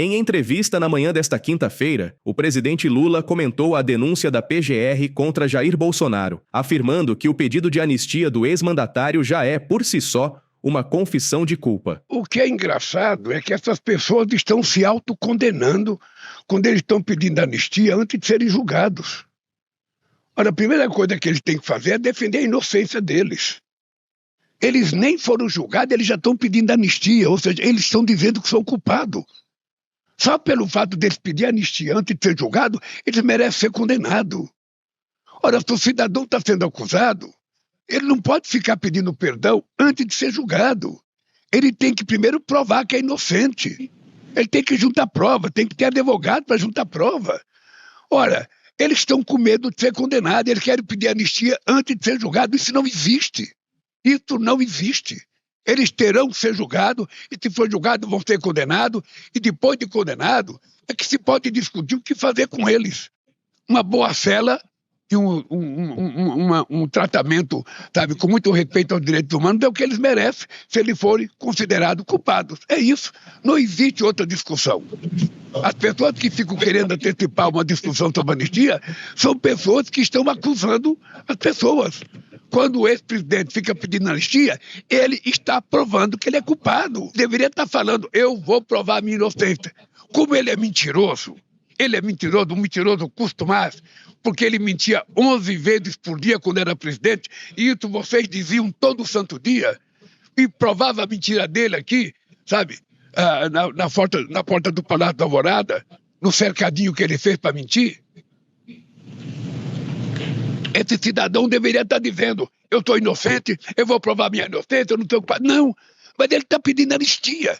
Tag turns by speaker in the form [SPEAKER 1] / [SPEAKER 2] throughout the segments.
[SPEAKER 1] Em entrevista na manhã desta quinta-feira, o presidente Lula comentou a denúncia da PGR contra Jair Bolsonaro, afirmando que o pedido de anistia do ex-mandatário já é, por si só, uma confissão de culpa.
[SPEAKER 2] O que é engraçado é que essas pessoas estão se autocondenando quando eles estão pedindo anistia antes de serem julgados. Ora, a primeira coisa que eles têm que fazer é defender a inocência deles. Eles nem foram julgados, eles já estão pedindo anistia, ou seja, eles estão dizendo que são culpados. Só pelo fato deles pedir anistia antes de ser julgado, eles merecem ser condenados. Ora, se o cidadão está sendo acusado, ele não pode ficar pedindo perdão antes de ser julgado. Ele tem que primeiro provar que é inocente. Ele tem que juntar prova, tem que ter advogado para juntar prova. Ora, eles estão com medo de ser condenados, eles querem pedir anistia antes de ser julgado. Isso não existe. Isso não existe. Eles terão que ser julgados, e se for julgado vão ser condenados, e depois de condenado é que se pode discutir o que fazer com eles. Uma boa cela e um tratamento, sabe, com muito respeito aos direitos humanos é o que eles merecem se eles forem considerados culpados. É isso. Não existe outra discussão. As pessoas que ficam querendo antecipar uma discussão sobre anistia são pessoas que estão acusando as pessoas. Quando o ex-presidente fica pedindo anistia, ele está provando que ele é culpado. Deveria estar falando, eu vou provar a minha inocência. Como ele é mentiroso, um mentiroso custo mais, porque ele mentia 11 vezes por dia quando era presidente, e isso vocês diziam todo santo dia, e provava a mentira dele aqui, sabe, na porta do Palácio da Alvorada, no cercadinho que ele fez para mentir. Esse cidadão deveria estar dizendo, eu estou inocente, eu vou provar minha inocência, eu não estou culpado. Não, mas ele está pedindo anistia.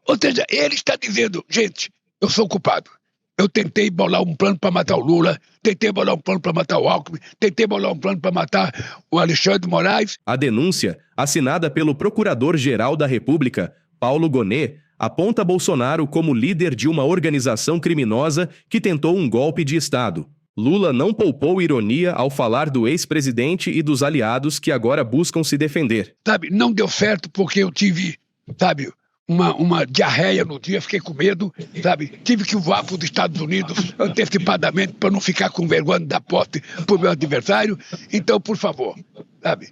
[SPEAKER 2] Ou seja, ele está dizendo, gente, eu sou culpado. Eu tentei bolar um plano para matar o Lula, tentei bolar um plano para matar o Alckmin, tentei bolar um plano para matar o Alexandre de Moraes.
[SPEAKER 1] A denúncia, assinada pelo Procurador-Geral da República, Paulo Gonet, aponta Bolsonaro como líder de uma organização criminosa que tentou um golpe de Estado. Lula não poupou ironia ao falar do ex-presidente e dos aliados que agora buscam se defender.
[SPEAKER 2] Sabe, não deu certo porque eu tive, sabe, uma diarreia no dia, fiquei com medo, sabe, tive que voar para os Estados Unidos antecipadamente para não ficar com vergonha da posse para o meu adversário. Então, por favor, sabe,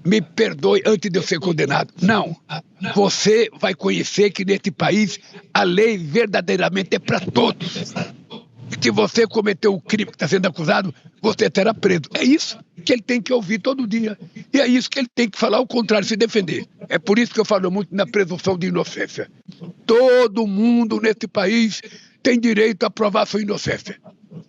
[SPEAKER 2] me perdoe antes de eu ser condenado. Não, você vai conhecer que nesse país a lei verdadeiramente é para todos. Se você cometeu o crime que está sendo acusado, você será preso. É isso que ele tem que ouvir todo dia. E é isso que ele tem que falar ao contrário, se defender. É por isso que eu falo muito na presunção de inocência. Todo mundo nesse país tem direito a provar sua inocência.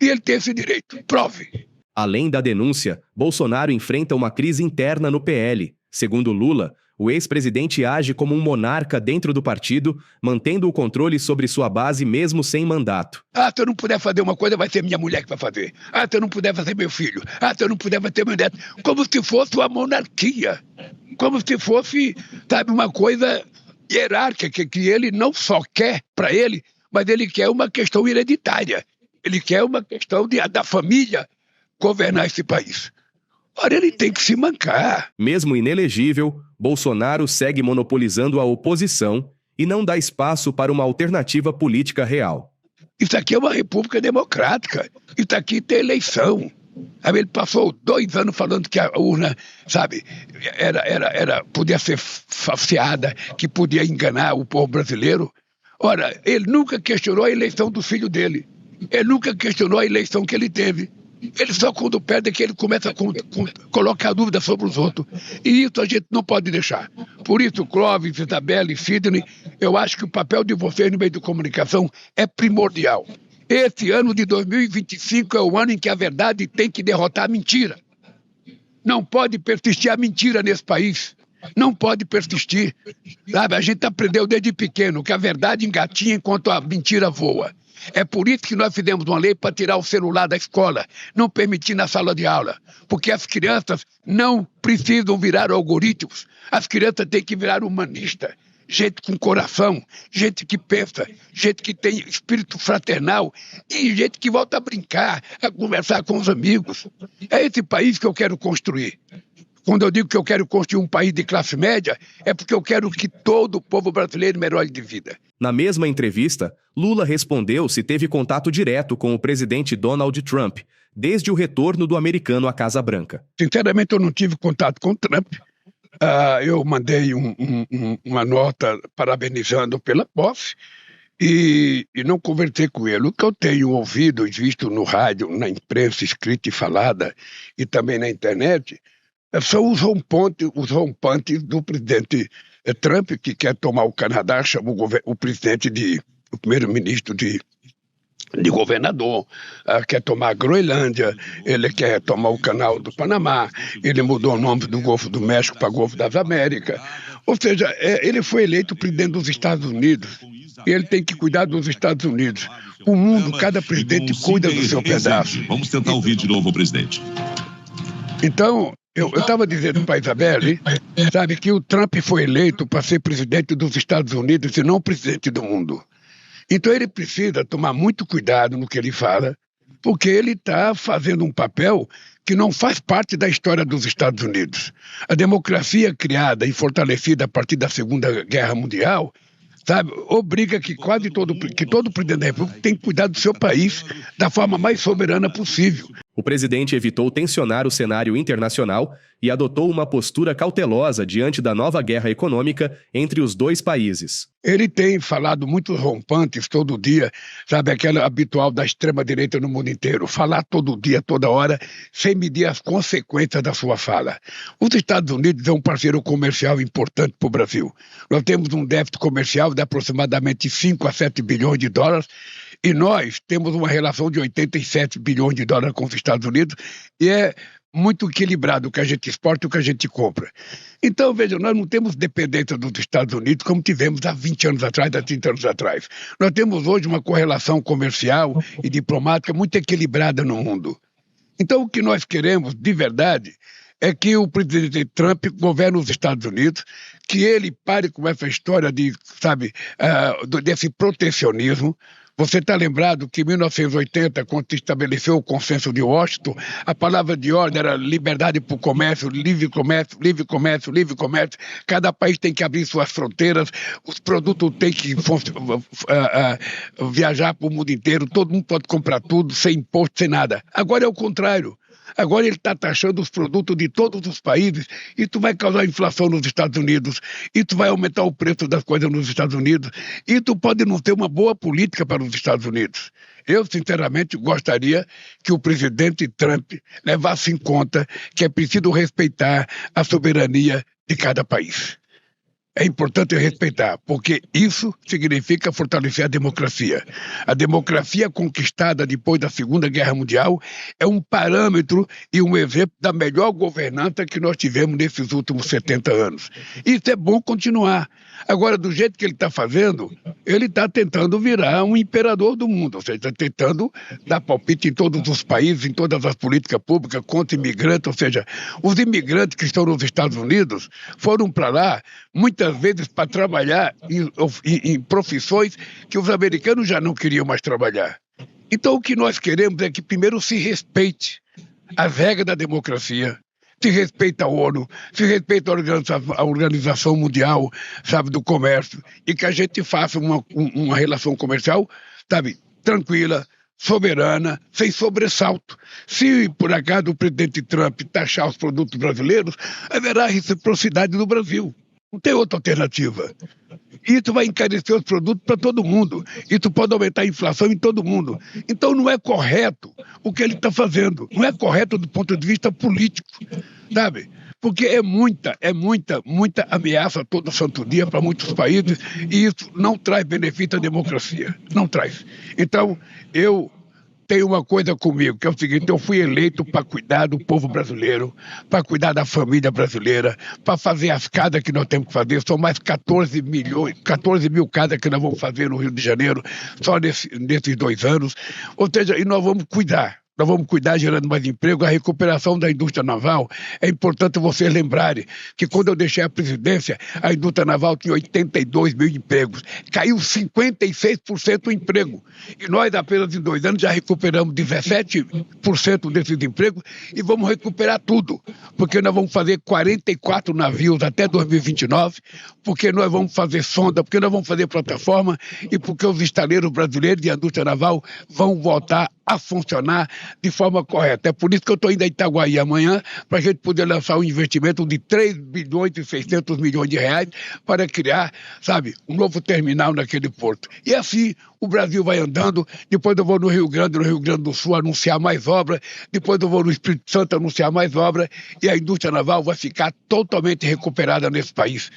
[SPEAKER 2] E ele tem esse direito. Prove.
[SPEAKER 1] Além da denúncia, Bolsonaro enfrenta uma crise interna no PL. Segundo Lula, o ex-presidente age como um monarca dentro do partido, mantendo o controle sobre sua base mesmo sem mandato.
[SPEAKER 2] Se eu não puder fazer uma coisa, vai ser minha mulher que vai fazer. Se eu não puder fazer meu filho. Se eu não puder fazer meu neto. Como se fosse uma monarquia. Como se fosse, sabe, uma coisa hierárquica que ele não só quer para ele, mas ele quer uma questão hereditária. Ele quer uma questão da família governar esse país. Ora, ele tem que se mancar.
[SPEAKER 1] Mesmo inelegível, Bolsonaro segue monopolizando a oposição e não dá espaço para uma alternativa política real.
[SPEAKER 2] Isso aqui é uma república democrática. Isso aqui tem eleição. Ele passou 2 anos falando que a urna, sabe, podia ser falseada, que podia enganar o povo brasileiro. Ora, ele nunca questionou a eleição do filho dele. Ele nunca questionou a eleição que ele teve. Ele só quando perde é que ele começa a colocar dúvida sobre os outros. E isso a gente não pode deixar. Por isso, Clóvis, Isabela e Sidney, eu acho que o papel de vocês no meio de comunicação é primordial. Esse ano de 2025 é o ano em que a verdade tem que derrotar a mentira. Não pode persistir a mentira nesse país. Não pode persistir. Sabe, a gente aprendeu desde pequeno que a verdade engatinha enquanto a mentira voa. É por isso que nós fizemos uma lei para tirar o celular da escola, não permitir na sala de aula, porque as crianças não precisam virar algoritmos, as crianças têm que virar humanista, gente com coração, gente que pensa, gente que tem espírito fraternal e gente que volta a brincar, a conversar com os amigos. É esse país que eu quero construir. Quando eu digo que eu quero construir um país de classe média, é porque eu quero que todo o povo brasileiro melhore de vida.
[SPEAKER 1] Na mesma entrevista, Lula respondeu se teve contato direto com o presidente Donald Trump, desde o retorno do americano à Casa Branca.
[SPEAKER 2] Sinceramente, eu não tive contato com o Trump. Eu mandei uma nota parabenizando pela posse e não conversei com ele. O que eu tenho ouvido e visto no rádio, na imprensa escrita e falada e também na internet, são os rompantes do presidente Trump, que quer tomar o Canadá, chama o primeiro-ministro de governador, quer tomar a Groenlândia, ele quer tomar o canal do Panamá, ele mudou o nome do Golfo do México para Golfo das Américas. Ou seja, ele foi eleito presidente dos Estados Unidos e ele tem que cuidar dos Estados Unidos. O mundo, cada presidente cuida do seu pedaço.
[SPEAKER 3] Vamos tentar ouvir de novo o presidente.
[SPEAKER 2] Então, eu estava dizendo para a Isabelle, sabe, que o Trump foi eleito para ser presidente dos Estados Unidos e não presidente do mundo. Então ele precisa tomar muito cuidado no que ele fala, porque ele está fazendo um papel que não faz parte da história dos Estados Unidos. A democracia criada e fortalecida a partir da Segunda Guerra Mundial, sabe, obriga que todo presidente da República tem que cuidar do seu país da forma mais soberana possível.
[SPEAKER 1] O presidente evitou tensionar o cenário internacional e adotou uma postura cautelosa diante da nova guerra econômica entre os dois países.
[SPEAKER 2] Ele tem falado muitos rompantes todo dia, sabe, aquela habitual da extrema-direita no mundo inteiro, falar todo dia, toda hora, sem medir as consequências da sua fala. Os Estados Unidos é um parceiro comercial importante para o Brasil. Nós temos um déficit comercial de aproximadamente 5 a 7 bilhões de dólares, e nós temos uma relação de 87 bilhões de dólares com os Estados Unidos, e é muito equilibrado o que a gente exporta e o que a gente compra. Então, vejam, nós não temos dependência dos Estados Unidos como tivemos há 20 anos atrás, há 30 anos atrás. Nós temos hoje uma correlação comercial e diplomática muito equilibrada no mundo. Então, o que nós queremos, de verdade, é que o presidente Trump governe os Estados Unidos, que ele pare com essa história de, sabe, desse protecionismo. Você está lembrado que em 1980, quando se estabeleceu o consenso de Washington, a palavra de ordem era liberdade para o comércio, livre comércio, livre comércio, livre comércio. Cada país tem que abrir suas fronteiras, os produtos têm que viajar para o mundo inteiro, todo mundo pode comprar tudo, sem imposto, sem nada. Agora é o contrário. Agora ele está taxando os produtos de todos os países. Isso vai causar inflação nos Estados Unidos. Isso vai aumentar o preço das coisas nos Estados Unidos. Isso pode não ter uma boa política para os Estados Unidos. Eu, sinceramente, gostaria que o presidente Trump levasse em conta que é preciso respeitar a soberania de cada país. É importante respeitar, porque isso significa fortalecer a democracia. A democracia conquistada depois da Segunda Guerra Mundial é um parâmetro e um exemplo da melhor governança que nós tivemos nesses últimos 70 anos. Isso é bom continuar. Agora, do jeito que ele está fazendo, ele está tentando virar um imperador do mundo, ou seja, está tentando dar palpite em todos os países, em todas as políticas públicas contra imigrantes, ou seja, os imigrantes que estão nos Estados Unidos foram para lá, muitas vezes para trabalhar em profissões que os americanos já não queriam mais trabalhar. Então o que nós queremos é que primeiro se respeite as regras da democracia, se respeite a ONU, se respeite a Organização Mundial, sabe, do Comércio, e que a gente faça uma relação comercial, sabe, tranquila, soberana, sem sobressalto. Se, por acaso, o presidente Trump taxar os produtos brasileiros, haverá reciprocidade no Brasil. Não tem outra alternativa. Isso vai encarecer os produtos para todo mundo. Isso pode aumentar a inflação em todo mundo. Então não é correto o que ele está fazendo. Não é correto do ponto de vista político, sabe? Porque é muita ameaça todo santo dia para muitos países e isso não traz benefício à democracia. Não traz. Então, eu tenho uma coisa comigo, que é o seguinte: eu fui eleito para cuidar do povo brasileiro, para cuidar da família brasileira, para fazer as casas que nós temos que fazer. São mais 14 mil casas que nós vamos fazer no Rio de Janeiro, só nesses 2 anos. Ou seja, e nós vamos cuidar. nós vamos cuidar gerando mais emprego. A recuperação da indústria naval, é importante vocês lembrarem que quando eu deixei a presidência, a indústria naval tinha 82 mil empregos. Caiu 56% o emprego. E nós, apenas em 2 anos, já recuperamos 17% desses empregos e vamos recuperar tudo. Porque nós vamos fazer 44 navios até 2029, porque nós vamos fazer sonda, porque nós vamos fazer plataforma e porque os estaleiros brasileiros e a indústria naval vão voltar a funcionar de forma correta. É por isso que eu estou indo a Itaguaí amanhã, para a gente poder lançar um investimento de 3 bilhões e 600 milhões de reais para criar, sabe, um novo terminal naquele porto. E assim o Brasil vai andando. Depois eu vou no Rio Grande do Sul anunciar mais obra, depois eu vou no Espírito Santo anunciar mais obra e a indústria naval vai ficar totalmente recuperada nesse país.